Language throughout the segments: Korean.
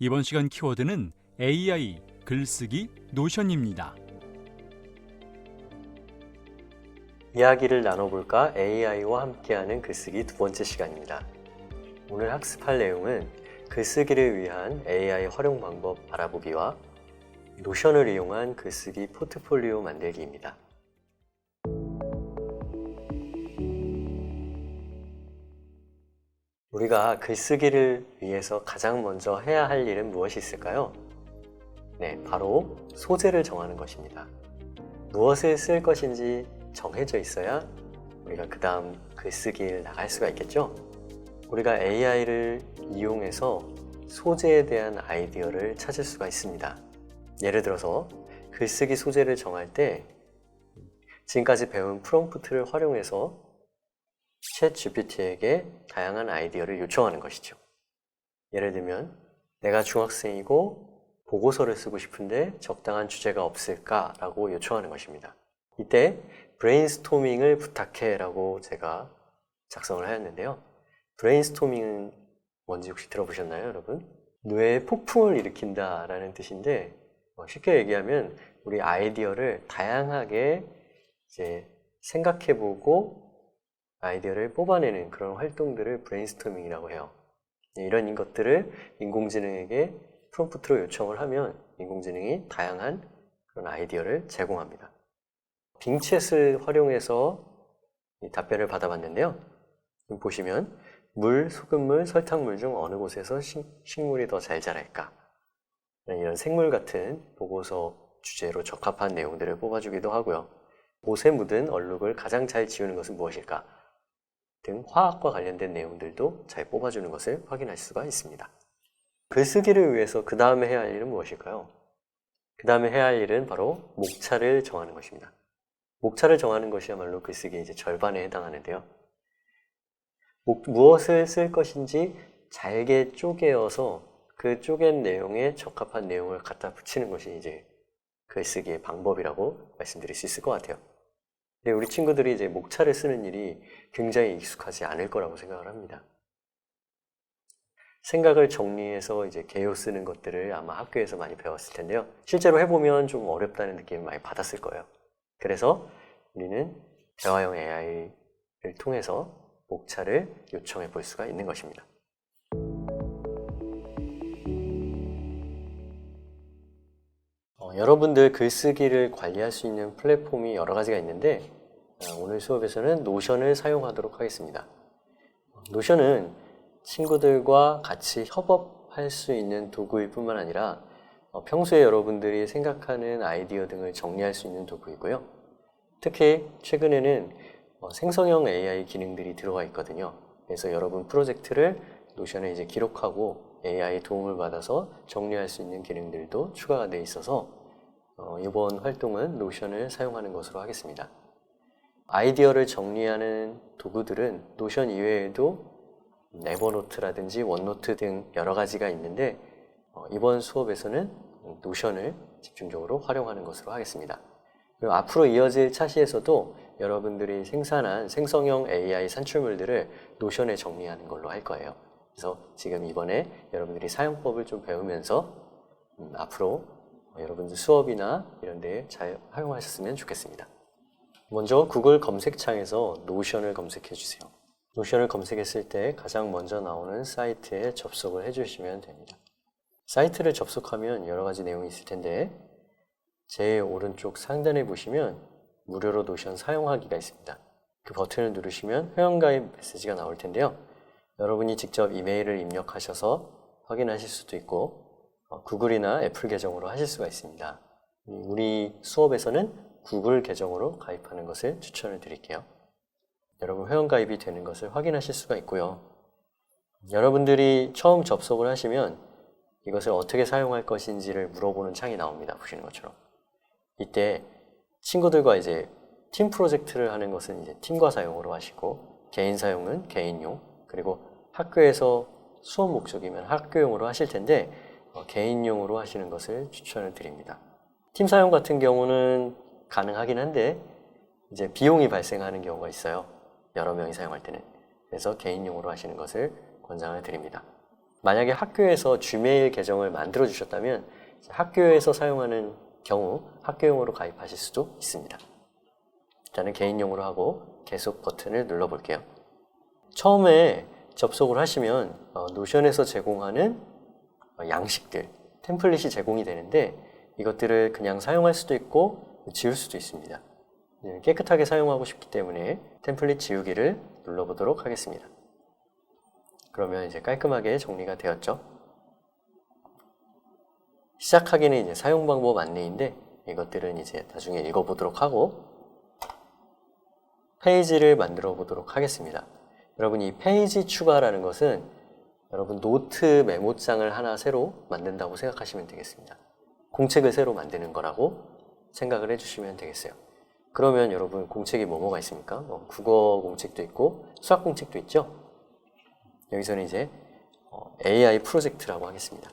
이번 시간 키워드는 AI, 글쓰기, 노션입니다. 이야기를 나눠볼까? AI와 함께하는 글쓰기 두 번째 시간입니다. 오늘 학습할 내용은 글쓰기를 위한 AI 활용 방법 알아보기와 노션을 이용한 글쓰기 포트폴리오 만들기입니다. 우리가 글쓰기를 위해서 가장 먼저 해야 할 일은 무엇이 있을까요? 네, 바로 소재를 정하는 것입니다. 무엇을 쓸 것인지 정해져 있어야 우리가 그 다음 글쓰기를 나갈 수가 있겠죠? 우리가 AI를 이용해서 소재에 대한 아이디어를 찾을 수가 있습니다. 예를 들어서 글쓰기 소재를 정할 때 지금까지 배운 프롬프트를 활용해서 챗GPT에게 다양한 아이디어를 요청하는 것이죠. 예를 들면 내가 중학생이고 보고서를 쓰고 싶은데 적당한 주제가 없을까라고 요청하는 것입니다. 이때 브레인스토밍을 부탁해 라고 제가 작성을 하였는데요. 브레인스토밍은 뭔지 혹시 들어보셨나요, 여러분? 뇌에 폭풍을 일으킨다 라는 뜻인데 쉽게 얘기하면 우리 아이디어를 다양하게 이제 생각해보고 아이디어를 뽑아내는 그런 활동들을 브레인스토밍이라고 해요. 이런 것들을 인공지능에게 프롬프트로 요청을 하면 인공지능이 다양한 그런 아이디어를 제공합니다. 빙챗을 활용해서 이 답변을 받아봤는데요. 보시면 물, 소금물, 설탕물 중 어느 곳에서 식물이 더 잘 자랄까? 이런 생물 같은 보고서 주제로 적합한 내용들을 뽑아주기도 하고요. 못에 묻은 얼룩을 가장 잘 지우는 것은 무엇일까? 등 화학과 관련된 내용들도 잘 뽑아주는 것을 확인할 수가 있습니다. 글쓰기를 위해서 그 다음에 해야 할 일은 무엇일까요? 그 다음에 해야 할 일은 바로 목차를 정하는 것입니다. 목차를 정하는 것이야말로 글쓰기의 이제 절반에 해당하는데요. 무엇을 쓸 것인지 잘게 쪼개어서 그 쪼갠 내용에 적합한 내용을 갖다 붙이는 것이 이제 글쓰기의 방법이라고 말씀드릴 수 있을 것 같아요. 근데 우리 친구들이 이제 목차를 쓰는 일이 굉장히 익숙하지 않을 거라고 생각을 합니다. 생각을 정리해서 이제 개요 쓰는 것들을 아마 학교에서 많이 배웠을 텐데요. 실제로 해보면 좀 어렵다는 느낌을 많이 받았을 거예요. 그래서 우리는 대화형 AI를 통해서 목차를 요청해 볼 수가 있는 것입니다. 여러분들 글쓰기를 관리할 수 있는 플랫폼이 여러 가지가 있는데 오늘 수업에서는 노션을 사용하도록 하겠습니다. 노션은 친구들과 같이 협업할 수 있는 도구일 뿐만 아니라 평소에 여러분들이 생각하는 아이디어 등을 정리할 수 있는 도구이고요. 특히 최근에는 생성형 AI 기능들이 들어가 있거든요. 그래서 여러분 프로젝트를 노션에 이제 기록하고 AI 도움을 받아서 정리할 수 있는 기능들도 추가가 되어 있어서 이번 활동은 노션을 사용하는 것으로 하겠습니다. 아이디어를 정리하는 도구들은 노션 이외에도 에버노트라든지 원노트 등 여러 가지가 있는데 이번 수업에서는 노션을 집중적으로 활용하는 것으로 하겠습니다. 그리고 앞으로 이어질 차시에서도 여러분들이 생산한 생성형 AI 산출물들을 노션에 정리하는 걸로 할 거예요. 그래서 지금 이번에 여러분들이 사용법을 좀 배우면서 앞으로 여러분들 수업이나 이런 데에 잘 활용하셨으면 좋겠습니다. 먼저 구글 검색창에서 노션을 검색해 주세요. 노션을 검색했을 때 가장 먼저 나오는 사이트에 접속을 해주시면 됩니다. 사이트를 접속하면 여러 가지 내용이 있을 텐데 제일 오른쪽 상단에 보시면 무료로 노션 사용하기가 있습니다. 그 버튼을 누르시면 회원가입 메시지가 나올 텐데요. 여러분이 직접 이메일을 입력하셔서 확인하실 수도 있고 구글이나 애플 계정으로 하실 수가 있습니다. 우리 수업에서는 구글 계정으로 가입하는 것을 추천을 드릴게요. 여러분 회원가입이 되는 것을 확인하실 수가 있고요. 여러분들이 처음 접속을 하시면 이것을 어떻게 사용할 것인지를 물어보는 창이 나옵니다. 보시는 것처럼. 이때 친구들과 이제 팀 프로젝트를 하는 것은 이제 팀과 사용으로 하시고 개인 사용은 개인용, 그리고 학교에서 수업 목적이면 학교용으로 하실 텐데 개인용으로 하시는 것을 추천을 드립니다. 팀 사용 같은 경우는 가능하긴 한데 이제 비용이 발생하는 경우가 있어요. 여러 명이 사용할 때는. 그래서 개인용으로 하시는 것을 권장을 드립니다. 만약에 학교에서 Gmail 계정을 만들어 주셨다면 학교에서 사용하는 경우 학교용으로 가입하실 수도 있습니다. 일단은 개인용으로 하고 계속 버튼을 눌러 볼게요. 처음에 접속을 하시면 노션에서 제공하는 양식들, 템플릿이 제공이 되는데 이것들을 그냥 사용할 수도 있고 지울 수도 있습니다. 깨끗하게 사용하고 싶기 때문에 템플릿 지우기를 눌러보도록 하겠습니다. 그러면 이제 깔끔하게 정리가 되었죠. 시작하기는 이제 사용 방법 안내인데 이것들은 이제 나중에 읽어보도록 하고 페이지를 만들어 보도록 하겠습니다. 여러분 이 페이지 추가라는 것은 여러분 노트 메모장을 하나 새로 만든다고 생각하시면 되겠습니다. 공책을 새로 만드는 거라고 생각을 해주시면 되겠어요. 그러면 여러분 공책이 뭐가 있습니까? 국어 공책도 있고 수학 공책도 있죠? 여기서는 이제 AI 프로젝트라고 하겠습니다.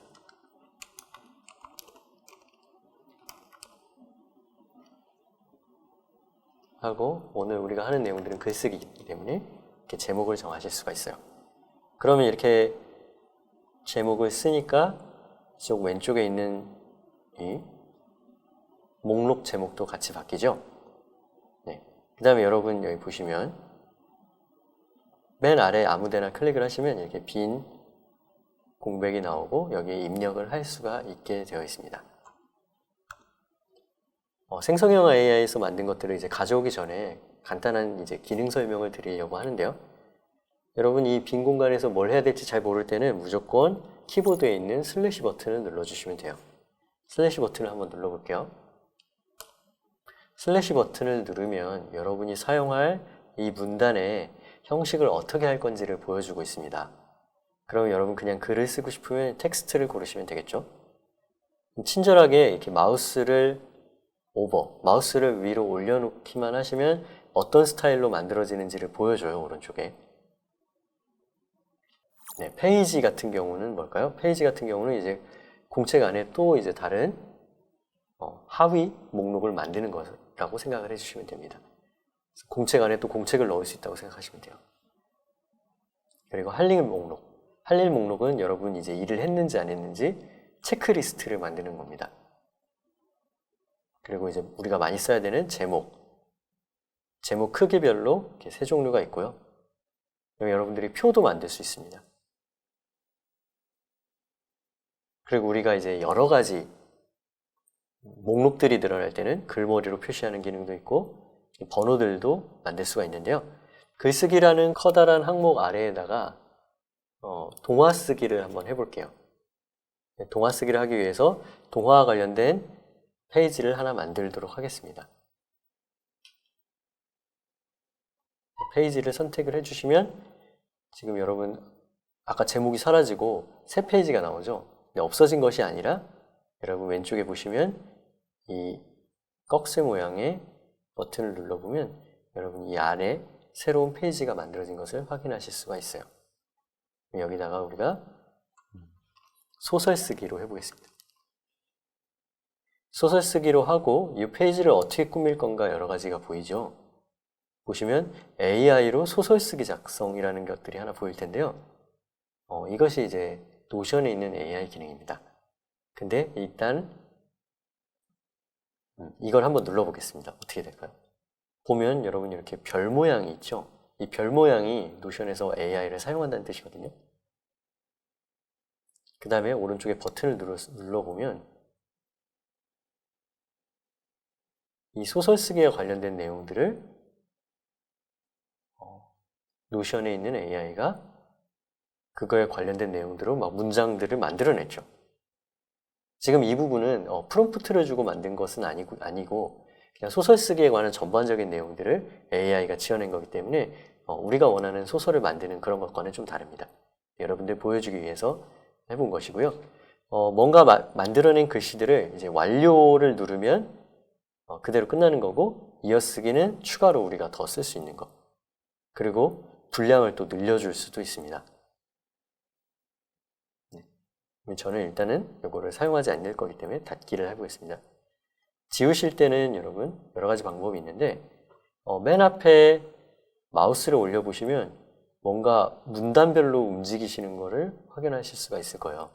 하고 오늘 우리가 하는 내용들은 글쓰기이기 때문에 이렇게 제목을 정하실 수가 있어요. 그러면 이렇게 제목을 쓰니까 이쪽 왼쪽에 있는 이 목록 제목도 같이 바뀌죠? 네. 그 다음에 여러분 여기 보시면 맨 아래 아무데나 클릭을 하시면 이렇게 빈 공백이 나오고 여기에 입력을 할 수가 있게 되어 있습니다. 생성형 AI에서 만든 것들을 이제 가져오기 전에 간단한 이제 기능 설명을 드리려고 하는데요. 여러분 이 빈 공간에서 뭘 해야 될지 잘 모를 때는 무조건 키보드에 있는 슬래시 버튼을 눌러주시면 돼요. 슬래시 버튼을 한번 눌러볼게요. 슬래시 버튼을 누르면 여러분이 사용할 이 문단의 형식을 어떻게 할 건지를 보여주고 있습니다. 그럼 여러분 그냥 글을 쓰고 싶으면 텍스트를 고르시면 되겠죠. 친절하게 이렇게 마우스를 위로 올려놓기만 하시면 어떤 스타일로 만들어지는지를 보여줘요, 오른쪽에. 네, 페이지 같은 경우는 뭘까요? 페이지 같은 경우는 이제 공책 안에 또 이제 다른 하위 목록을 만드는 거라고 생각을 해주시면 됩니다. 공책 안에 또 공책을 넣을 수 있다고 생각하시면 돼요. 그리고 할 일 목록. 할 일 목록은 여러분 이제 일을 했는지 안 했는지 체크리스트를 만드는 겁니다. 그리고 이제 우리가 많이 써야 되는 제목 크기별로 이렇게 세 종류가 있고요. 여기 여러분들이 표도 만들 수 있습니다. 그리고 우리가 이제 여러 가지 목록들이 늘어날 때는 글머리로 표시하는 기능도 있고 번호들도 만들 수가 있는데요. 글쓰기라는 커다란 항목 아래에다가 동화 쓰기를 한번 해볼게요. 동화 쓰기를 하기 위해서 동화와 관련된 페이지를 하나 만들도록 하겠습니다. 페이지를 선택을 해주시면 지금 여러분 아까 제목이 사라지고 새 페이지가 나오죠. 근데 없어진 것이 아니라 여러분 왼쪽에 보시면 이 꺽쇠 모양의 버튼을 눌러보면 여러분 이 안에 새로운 페이지가 만들어진 것을 확인하실 수가 있어요. 여기다가 우리가 소설 쓰기로 해보겠습니다. 소설 쓰기로 하고 이 페이지를 어떻게 꾸밀 건가 여러 가지가 보이죠. 보시면 AI로 소설 쓰기 작성이라는 것들이 하나 보일 텐데요. 이것이 이제 노션에 있는 AI 기능입니다. 근데 일단 이걸 한번 눌러보겠습니다. 어떻게 될까요? 보면 여러분 이렇게 별 모양이 있죠. 이 별 모양이 노션에서 AI를 사용한다는 뜻이거든요. 그 다음에 오른쪽에 버튼을 눌러보면 이 소설 쓰기와 관련된 내용들을 노션에 있는 AI가 그거에 관련된 내용들로 막 문장들을 만들어냈죠. 지금 이 부분은 프롬프트를 주고 만든 것은 아니고 그냥 소설 쓰기에 관한 전반적인 내용들을 AI가 지어낸 거기 때문에 우리가 원하는 소설을 만드는 그런 것과는 좀 다릅니다. 여러분들 보여주기 위해서 해본 것이고요. 뭔가 만들어낸 글씨들을 이제 완료를 누르면 그대로 끝나는 거고 이어쓰기는 추가로 우리가 더 쓸 수 있는 거. 그리고 분량을 또 늘려줄 수도 있습니다. 저는 일단은 이거를 사용하지 않을 거기 때문에 닫기를 해보겠습니다. 지우실 때는 여러분 여러 가지 방법이 있는데 맨 앞에 마우스를 올려보시면 뭔가 문단별로 움직이시는 거를 확인하실 수가 있을 거예요.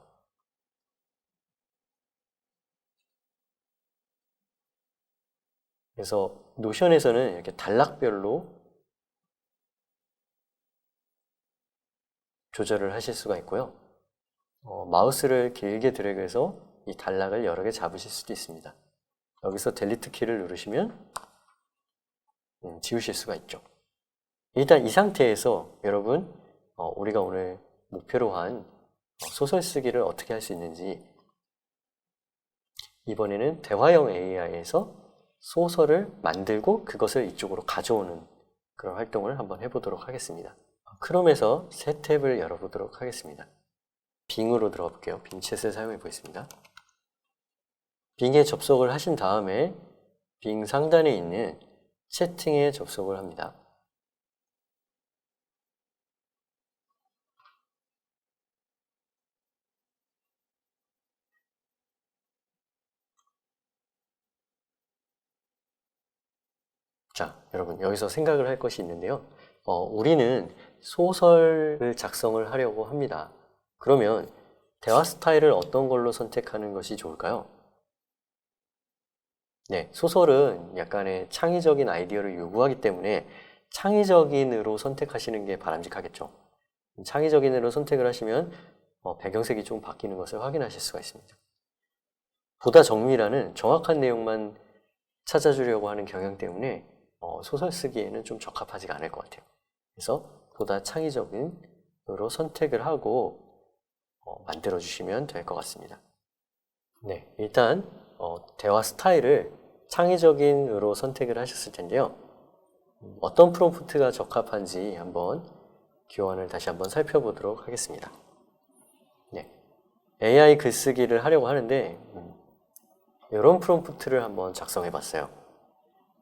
그래서 노션에서는 이렇게 단락별로 조절을 하실 수가 있고요. 마우스를 길게 드래그해서 이 단락을 여러 개 잡으실 수도 있습니다. 여기서 델리트 키를 누르시면 지우실 수가 있죠. 일단 이 상태에서 여러분 우리가 오늘 목표로 한 소설 쓰기를 어떻게 할 수 있는지 이번에는 대화형 AI에서 소설을 만들고 그것을 이쪽으로 가져오는 그런 활동을 한번 해보도록 하겠습니다. 크롬에서 새 탭을 열어보도록 하겠습니다. 빙으로 들어가 볼게요. 빙 챗을 사용해 보겠습니다. 빙에 접속을 하신 다음에 빙 상단에 있는 채팅에 접속을 합니다. 자, 여러분 여기서 생각을 할 것이 있는데요. 우리는 소설을 작성을 하려고 합니다. 그러면 대화 스타일을 어떤 걸로 선택하는 것이 좋을까요? 네, 소설은 약간의 창의적인 아이디어를 요구하기 때문에 창의적인으로 선택하시는 게 바람직하겠죠. 창의적인으로 선택을 하시면 배경색이 좀 바뀌는 것을 확인하실 수가 있습니다. 보다 정밀하는 정확한 내용만 찾아주려고 하는 경향 때문에 소설 쓰기에는 좀 적합하지가 않을 것 같아요. 그래서 보다 창의적인으로 선택을 하고 만들어 주시면 될 것 같습니다. 네, 일단 대화 스타일을 창의적인으로 선택을 하셨을 텐데요. 어떤 프롬프트가 적합한지 한번 교환을 다시 한번 살펴보도록 하겠습니다. 네, AI 글쓰기를 하려고 하는데 이런 프롬프트를 한번 작성해 봤어요.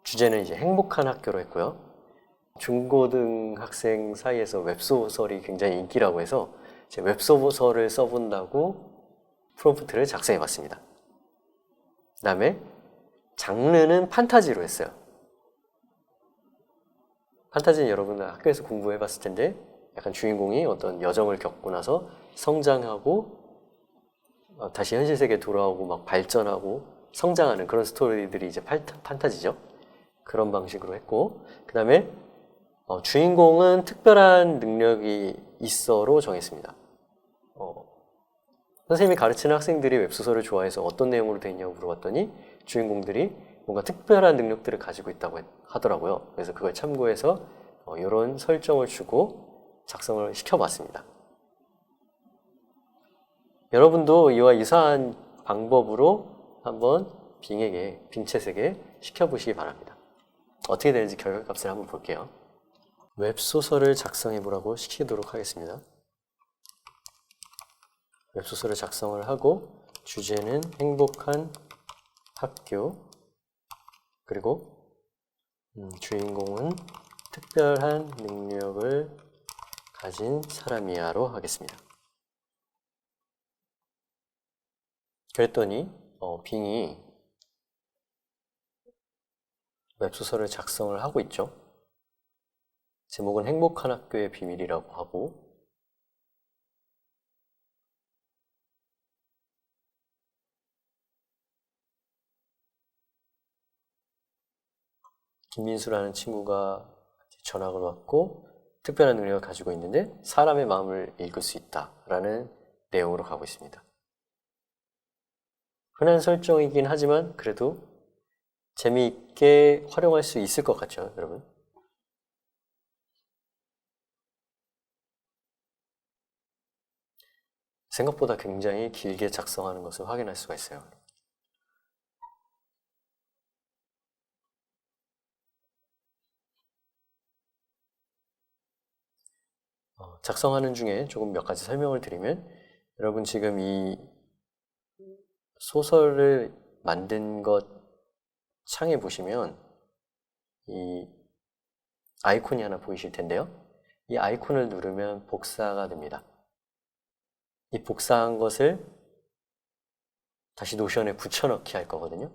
주제는 이제 행복한 학교로 했고요. 중고등학생 사이에서 웹소설이 굉장히 인기라고 해서 제 웹소설을 써본다고 프롬프트를 작성해 봤습니다. 그 다음에 장르는 판타지로 했어요. 판타지는 여러분들 학교에서 공부해 봤을 텐데 약간 주인공이 어떤 여정을 겪고 나서 성장하고 다시 현실 세계에 돌아오고 막 발전하고 성장하는 그런 스토리들이 이제 판타지죠. 그런 방식으로 했고, 그 다음에 주인공은 특별한 능력이 있어로 정했습니다. 선생님이 가르치는 학생들이 웹소설을 좋아해서 어떤 내용으로 되어 있냐고 물어봤더니 주인공들이 뭔가 특별한 능력들을 가지고 있다고 하더라고요. 그래서 그걸 참고해서 이런 설정을 주고 작성을 시켜봤습니다. 여러분도 이와 유사한 방법으로 한번 빙챗에게 시켜보시기 바랍니다. 어떻게 되는지 결과값을 한번 볼게요. 웹소설을 작성해보라고 시키도록 하겠습니다. 웹소설을 작성을 하고 주제는 행복한 학교, 그리고 주인공은 특별한 능력을 가진 사람이야로 하겠습니다. 그랬더니 빙이 웹소설을 작성을 하고 있죠. 제목은 행복한 학교의 비밀이라고 하고 김민수라는 친구가 전학을 왔고 특별한 능력을 가지고 있는데 사람의 마음을 읽을 수 있다라는 내용으로 가고 있습니다. 흔한 설정이긴 하지만 그래도 재미있게 활용할 수 있을 것 같죠, 여러분? 생각보다 굉장히 길게 작성하는 것을 확인할 수가 있어요. 작성하는 중에 조금 몇 가지 설명을 드리면 여러분 지금 이 소설을 만든 것 창에 보시면 이 아이콘이 하나 보이실 텐데요. 이 아이콘을 누르면 복사가 됩니다. 이 복사한 것을 다시 노션에 붙여넣기 할 거거든요.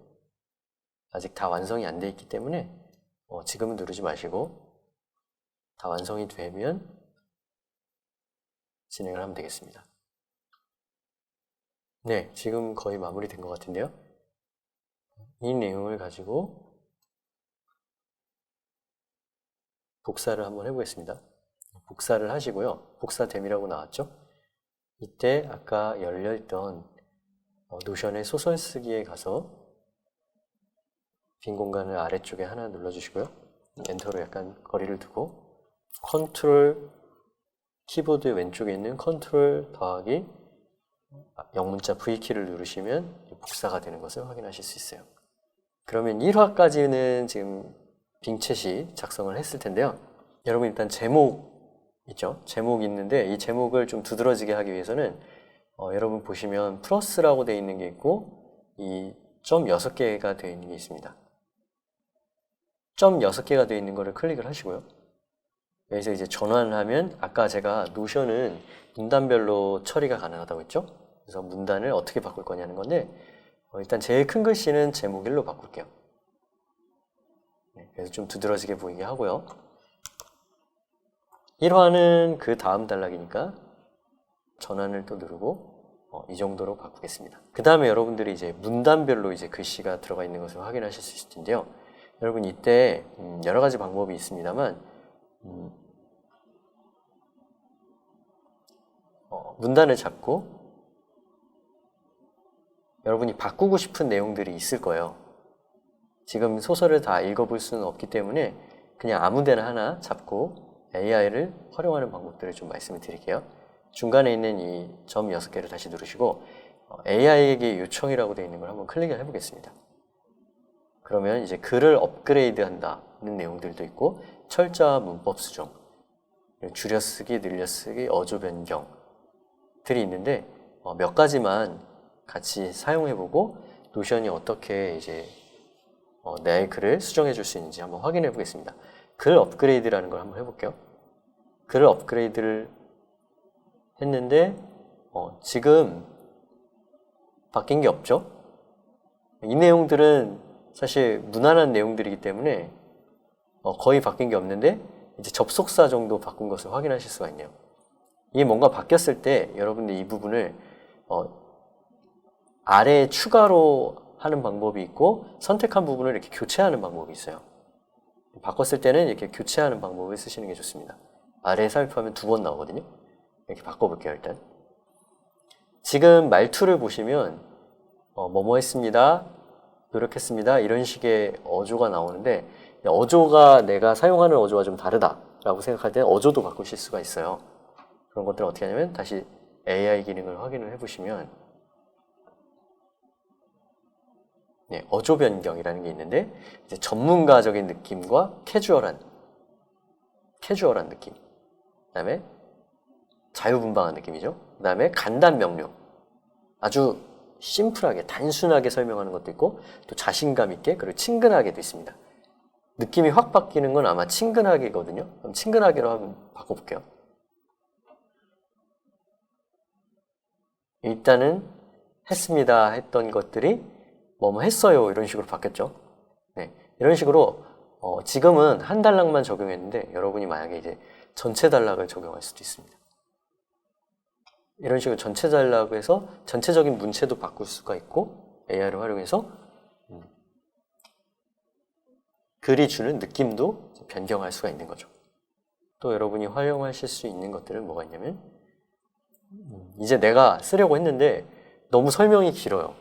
아직 다 완성이 안 돼 있기 때문에 지금은 누르지 마시고 다 완성이 되면 진행을 하면 되겠습니다. 네, 지금 거의 마무리된 것 같은데요. 이 내용을 가지고 복사를 한번 해보겠습니다. 복사를 하시고요. 복사됨이라고 나왔죠? 이때 아까 열려있던 노션의 소설 쓰기에 가서 빈 공간을 아래쪽에 하나 눌러주시고요. 엔터로 약간 거리를 두고 컨트롤 키보드 왼쪽에 있는 컨트롤 더하기 영문자 V키를 누르시면 복사가 되는 것을 확인하실 수 있어요. 그러면 1화까지는 지금 빙챗이 작성을 했을 텐데요. 여러분 일단 제목 있죠? 제목이 있는데 이 제목을 좀 두드러지게 하기 위해서는 여러분 보시면 플러스라고 되어 있는 게 있고 이 점 6개가 되어 있는 게 있습니다. 점 6개가 되어 있는 거를 클릭을 하시고요. 여기서 이제 전환하면 아까 제가 노션은 문단별로 처리가 가능하다고 했죠? 그래서 문단을 어떻게 바꿀 거냐는 건데 일단 제일 큰 글씨는 제목 1로 바꿀게요. 그래서 좀 두드러지게 보이게 하고요. 1화는 그 다음 단락이니까 전환을 또 누르고 이 정도로 바꾸겠습니다. 그 다음에 여러분들이 이제 문단별로 이제 글씨가 들어가 있는 것을 확인하실 수 있을 텐데요. 여러분 이때 여러 가지 방법이 있습니다만 문단을 잡고 여러분이 바꾸고 싶은 내용들이 있을 거예요. 지금 소설을 다 읽어볼 수는 없기 때문에 그냥 아무 데나 하나 잡고 AI를 활용하는 방법들을 좀 말씀을 드릴게요. 중간에 있는 이 점 6개를 다시 누르시고 AI에게 요청이라고 되어 있는 걸 한번 클릭을 해보겠습니다. 그러면 이제 글을 업그레이드 한다는 내용들도 있고 철자와 문법 수정, 줄여쓰기, 늘려쓰기, 어조 변경들이 있는데 몇 가지만 같이 사용해보고 노션이 어떻게 이제 내 글을 수정해 줄 수 있는지 한번 확인해 보겠습니다. 글 업그레이드라는 걸 한번 해볼게요. 글을 업그레이드를 했는데 지금 바뀐 게 없죠? 이 내용들은 사실 무난한 내용들이기 때문에 거의 바뀐 게 없는데 이제 접속사 정도 바꾼 것을 확인하실 수가 있네요. 이게 뭔가 바뀌었을 때 여러분들 이 부분을 아래에 추가로 하는 방법이 있고 선택한 부분을 이렇게 교체하는 방법이 있어요. 바꿨을 때는 이렇게 교체하는 방법을 쓰시는 게 좋습니다. 아래에 삽입하면 2번 나오거든요. 이렇게 바꿔볼게요. 일단 지금 말투를 보시면 뭐뭐 했습니다, 노력했습니다 이런 식의 어조가 나오는데 어조가 내가 사용하는 어조가 좀 다르다 라고 생각할 때 어조도 바꾸실 수가 있어요. 그런 것들은 어떻게 하냐면 다시 AI 기능을 확인을 해보시면 어조 변경이라는 게 있는데 이제 전문가적인 느낌과 캐주얼한 느낌, 그 다음에 자유분방한 느낌이죠. 그 다음에 간단 명료, 아주 심플하게 단순하게 설명하는 것도 있고 또 자신감 있게 그리고 친근하게도 있습니다. 느낌이 확 바뀌는 건 아마 친근하게거든요. 그럼 친근하게로 한번 바꿔볼게요. 일단은 했습니다 했던 것들이 뭐뭐 했어요 이런 식으로 바뀌었죠. 이런 식으로 지금은 한 단락만 적용했는데 여러분이 만약에 이제 전체 단락을 적용할 수도 있습니다. 이런 식으로 전체 단락에서 전체적인 문체도 바꿀 수가 있고 AI를 활용해서 글이 주는 느낌도 변경할 수가 있는 거죠. 또 여러분이 활용하실 수 있는 것들은 뭐가 있냐면 이제 내가 쓰려고 했는데 너무 설명이 길어요.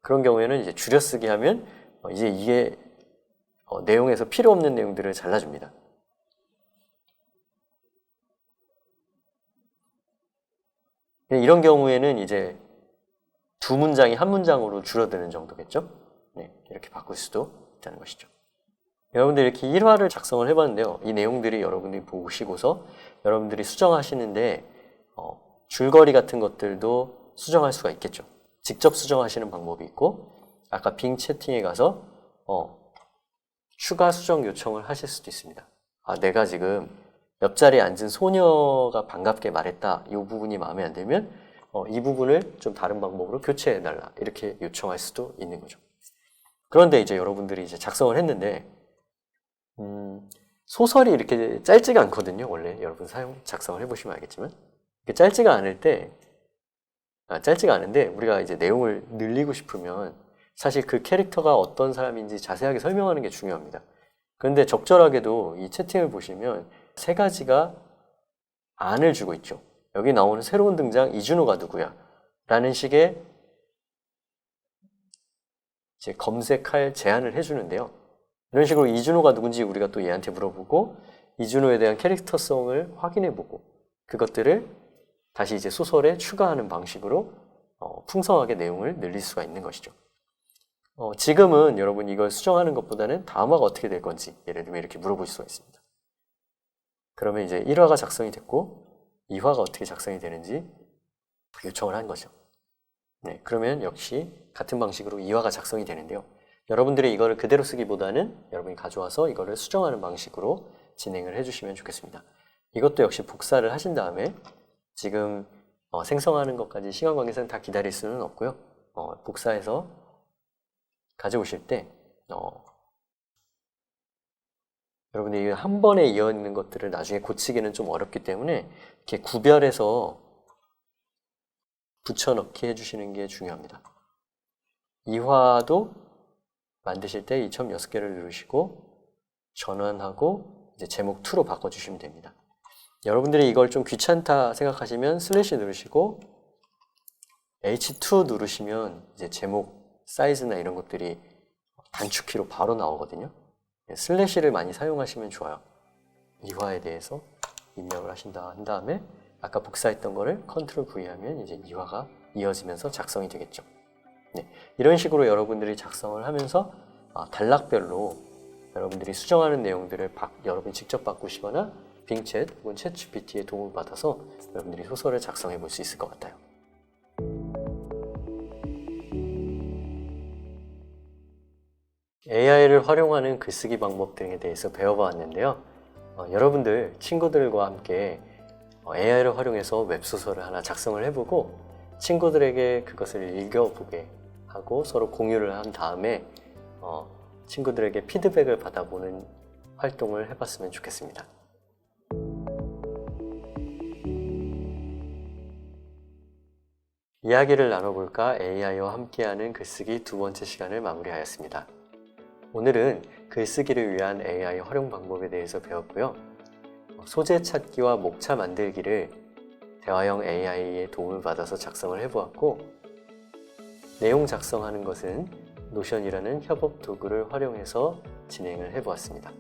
그런 경우에는 이제 줄여쓰기 하면 이제 이게 내용에서 필요 없는 내용들을 잘라줍니다. 이런 경우에는 이제 2문장이 1문장으로 줄어드는 정도겠죠? 이렇게 바꿀 수도 있다는 것이죠. 여러분들 이렇게 1화를 작성을 해봤는데요. 이 내용들이 여러분들이 보시고서 여러분들이 수정하시는데 줄거리 같은 것들도 수정할 수가 있겠죠. 직접 수정하시는 방법이 있고 아까 빙 채팅에 가서 추가 수정 요청을 하실 수도 있습니다. 내가 지금 옆자리에 앉은 소녀가 반갑게 말했다. 이 부분이 마음에 안 들면 이 부분을 좀 다른 방법으로 교체해달라. 이렇게 요청할 수도 있는 거죠. 그런데 이제 여러분들이 이제 작성을 했는데 소설이 이렇게 짧지가 않거든요. 원래 여러분 작성을 해보시면 알겠지만 짧지가 않을 때 짧지가 않은데 우리가 이제 내용을 늘리고 싶으면 사실 그 캐릭터가 어떤 사람인지 자세하게 설명하는 게 중요합니다. 그런데 적절하게도 이 채팅을 보시면 세 가지가 안을 주고 있죠. 여기 나오는 새로운 등장 이준호가 누구야? 라는 식의 이제 검색할 제안을 해주는데요. 이런 식으로 이준호가 누군지 우리가 또 얘한테 물어보고 이준호에 대한 캐릭터성을 확인해보고 그것들을 다시 이제 소설에 추가하는 방식으로 풍성하게 내용을 늘릴 수가 있는 것이죠. 지금은 여러분 이걸 수정하는 것보다는 다음화가 어떻게 될 건지 예를 들면 이렇게 물어볼 수가 있습니다. 그러면 이제 1화가 작성이 됐고 2화가 어떻게 작성이 되는지 요청을 한 거죠. 네, 그러면 역시 같은 방식으로 2화가 작성이 되는데요. 여러분들이 이거를 그대로 쓰기보다는 여러분이 가져와서 이거를 수정하는 방식으로 진행을 해주시면 좋겠습니다. 이것도 역시 복사를 하신 다음에 지금 생성하는 것까지 시간 관계상 다 기다릴 수는 없고요. 복사해서 가져오실 때 여러분들이 한 번에 이어 있는 것들을 나중에 고치기는 좀 어렵기 때문에 이렇게 구별해서 붙여넣기 해주시는 게 중요합니다. 2화도 만드실 때 2.6개를 누르시고 전환하고 이제 제목 2로 바꿔주시면 됩니다. 여러분들이 이걸 좀 귀찮다 생각하시면 슬래시 누르시고 H2 누르시면 이제 제목 사이즈나 이런 것들이 단축키로 바로 나오거든요. 슬래시를 많이 사용하시면 좋아요. 2화에 대해서 입력을 한 다음에 아까 복사했던 거를 컨트롤 V 하면 이제 2화가 이어지면서 작성이 되겠죠. 네, 이런 식으로 여러분들이 작성을 하면서 단락별로 여러분들이 수정하는 내용들을 여러분이 직접 바꾸시거나 빙챗 혹은 챗GPT의 도움을 받아서 여러분들이 소설을 작성해 볼 수 있을 것 같아요. AI를 활용하는 글쓰기 방법 등에 대해서 배워보았는데요. 여러분들 친구들과 함께 AI를 활용해서 웹소설을 하나 작성을 해보고 친구들에게 그것을 읽어보게 하고 서로 공유를 한 다음에 친구들에게 피드백을 받아보는 활동을 해봤으면 좋겠습니다. 이야기를 나눠볼까 AI와 함께하는 글쓰기 두 번째 시간을 마무리하였습니다. 오늘은 글쓰기를 위한 AI 활용 방법에 대해서 배웠고요. 소재 찾기와 목차 만들기를 대화형 AI의 도움을 받아서 작성을 해보았고 내용 작성하는 것은 노션이라는 협업 도구를 활용해서 진행을 해보았습니다.